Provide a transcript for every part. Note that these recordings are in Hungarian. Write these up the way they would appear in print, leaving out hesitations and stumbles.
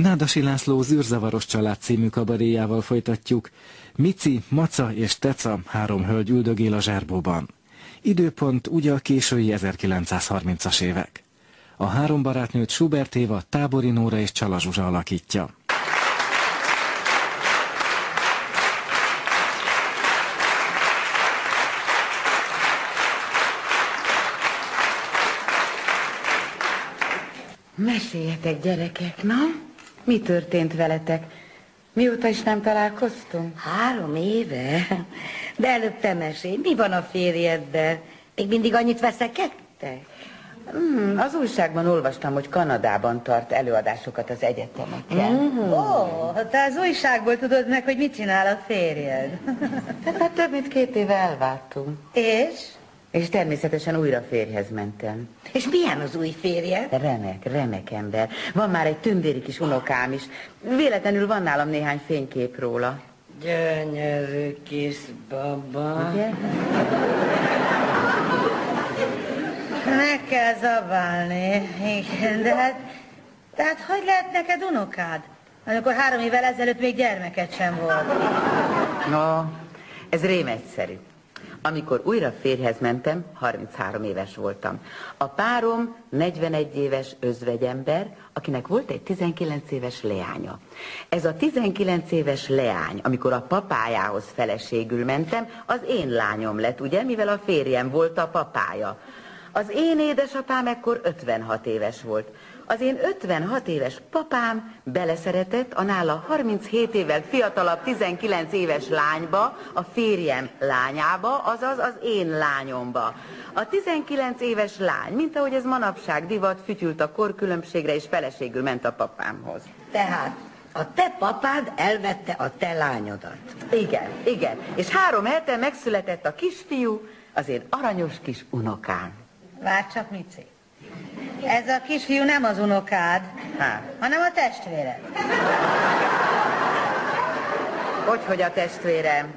Nádasi László zűrzavaros család című kabaréjával folytatjuk. Mici, Maca és Teca 3 hölgy üldögél a zsárbóban. Időpont ugye a késői 1930-as évek. A 3 barátnőt Schubert Éva, Tábori Nóra és Csala Zsuzsa alakítja. Meséljetek, gyerekek, na? Mi történt veletek? Mióta is nem találkoztunk? 3 éve? De előbb te mesélj, mi van a férjeddel? Még mindig annyit veszekedtek? Az újságban olvastam, hogy Kanadában tart előadásokat az egyetemeken. Ó, te az újságból tudod meg, hogy mit csinál a férjed. Tehát már több mint 2 éve elváltunk. És természetesen újra férjhez mentem. És milyen az új férjed? Remek ember. Van már egy tündéri kis unokám is. Véletlenül van nálam néhány fénykép róla. Gyönyörű kis baba. Ugye? Meg kell zabálni, igen, de hát hogy lehet neked unokád? Amikor 3 évvel ezelőtt még gyermeked sem volt. No, ez rém egyszerű. Amikor újra férjhez mentem, 33 éves voltam. A párom 41 éves özvegyember, akinek volt egy 19 éves leánya. Ez a 19 éves leány, amikor a papájához feleségül mentem, az én lányom lett, ugye, mivel a férjem volt a papája. Az én édesapám ekkor 56 éves volt. Az én 56 éves papám beleszeretett a nála 37 évvel fiatalabb 19 éves lányba, a férjem lányába, azaz az én lányomba. A 19 éves lány, mint ahogy ez manapság divat, fütyült a korkülönbségre, és feleségül ment a papámhoz. Tehát a te papád elvette a te lányodat. Igen. És 3 hete megszületett a kisfiú, az én aranyos kis unokám. Várj csak, Mici. Ez a kisfiú nem az unokád, hanem a testvéred. Hogy a testvérem?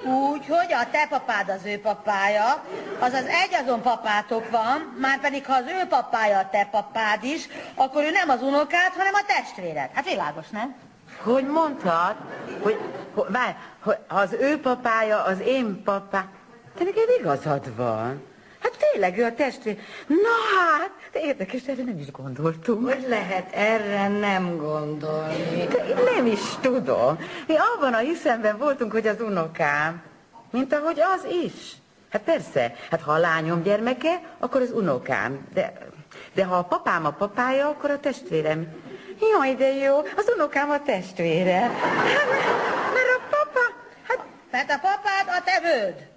Úgy, hogy a te papád az ő papája, azaz azon papátok van, már pedig ha az ő papája a te papád is, akkor ő nem az unokád, hanem a testvéred. Hát világos, nem? Hogy mondtad? Hogy az ő papája az én papá... Te neked igazad van. Hát tényleg ő a testvér. Na hát, de érdekes, erre nem is gondoltunk. Hogy lehet erre nem gondolni? De én nem is tudom. Mi abban a hiszemben voltunk, hogy az unokám. Mint ahogy az is. Hát persze, hát ha a lányom gyermeke, akkor az unokám. De ha a papám a papája, akkor a testvérem. Jaj, de jó, az unokám a testvére. Hát, mert a papa... Hát... Mert a papád a te vőd.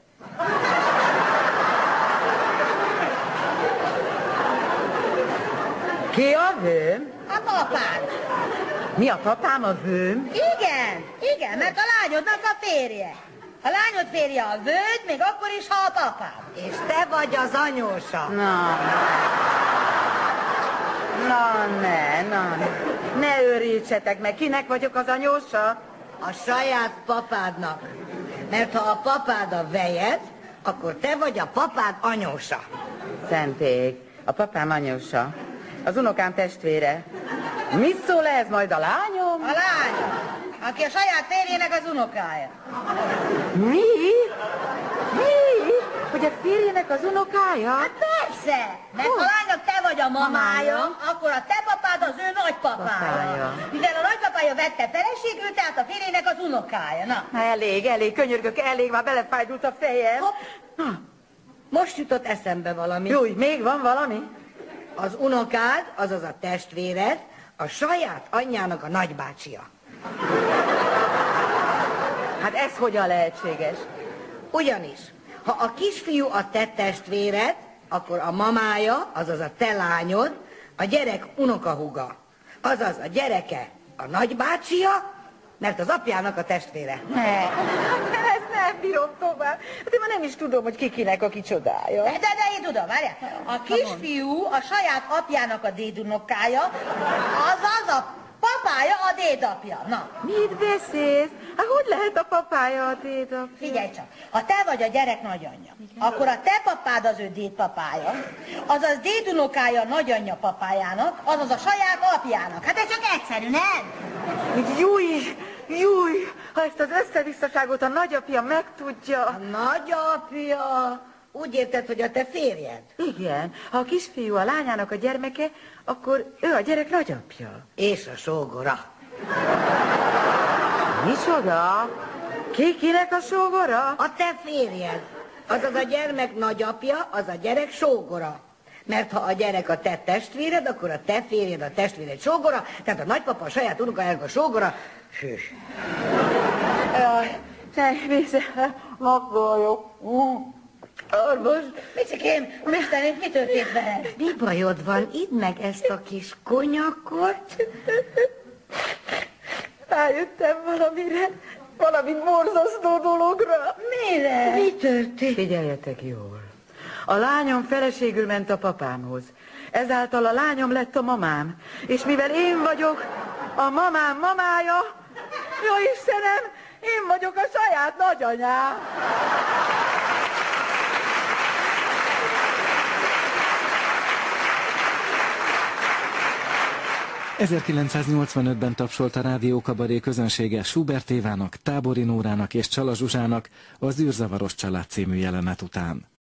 Ki a vőm? A papád. Mi a papám a vőm? Igen, mert a lányodnak a férje. A lányod férje a vőd, még akkor is, ha a papád. És te vagy az anyósa. Ne őrítsetek meg, kinek vagyok az anyósa? A saját papádnak. Mert ha a papád a vejed, akkor te vagy a papád anyósa. Szenték, a papám anyósa. Az unokám testvére. Mit szól ez majd a lányom? A lányom, aki a saját férjének az unokája. Mi? Hogy a férjének az unokája? Hát persze, mert ha a lánynak te vagy a mamája, akkor a te papád az ő nagypapája. Mivel a nagypapája vette feleségül, tehát a férjének az unokája. Na. Elég, könyörgök, már belefájdult a fejem. Most jutott eszembe valami. Júj, még van valami? Az unokád, azaz a testvéred, a saját anyjának a nagybácsia. Hát ez hogyan lehetséges? Ugyanis, ha a kisfiú a te testvéred, akkor a mamája, azaz a te lányod, a gyerek unokahúga. Azaz a gyereke a nagybácsia, mert az apjának a testvére. Ezt nem bírom tovább. Hát én már nem is tudom, hogy kikinek a kicsodája. De én tudom, várjál. A kisfiú a saját apjának a dédunokája, azaz a papája a dédapja. Na, Mit beszélsz? Hát hogy lehet a papája a dédapja? figyelj csak, ha te vagy a gyerek nagyanyja, akkor a te papád az ő dédpapája, azaz dédunokája nagyanyja papájának, azaz a saját apjának. Hát ez csak egyszerű, nem? Júj, ha ezt az összevisszaságot a nagyapja megtudja. A nagyapja... Úgy érted, hogy a te férjed? Igen, ha a kisfiú a lányának a gyermeke, akkor ő a gyerek nagyapja. És a sógora. Micsoda? Kinek a sógora? A te férjed. Azaz a gyermek nagyapja, az a gyerek sógora. Mert ha a gyerek a te testvéred, akkor a te férjed a testvéred sógora, tehát a nagypapa a saját unokájának a sógora. Hűs. Jaj, nézze, magvaljok. Orvos, Micsikém, Istenét, mi történt veled? Mi bajod van? Idd meg ezt a kis konyakot. rájöttem valamire, valami borzasztó dologra. Mire? Mi történt? Figyeljetek jól. A lányom feleségül ment a papámhoz. Ezáltal a lányom lett a mamám. És mivel én vagyok a mamám mamája, jó Istenem, én vagyok a saját nagyanyám. 1985-ben tapsolt a rádiókabaré közönsége Schubert Évának, Tábori Nórának és Csala Zsuzsának az Zűrzavaros család című jelenet után.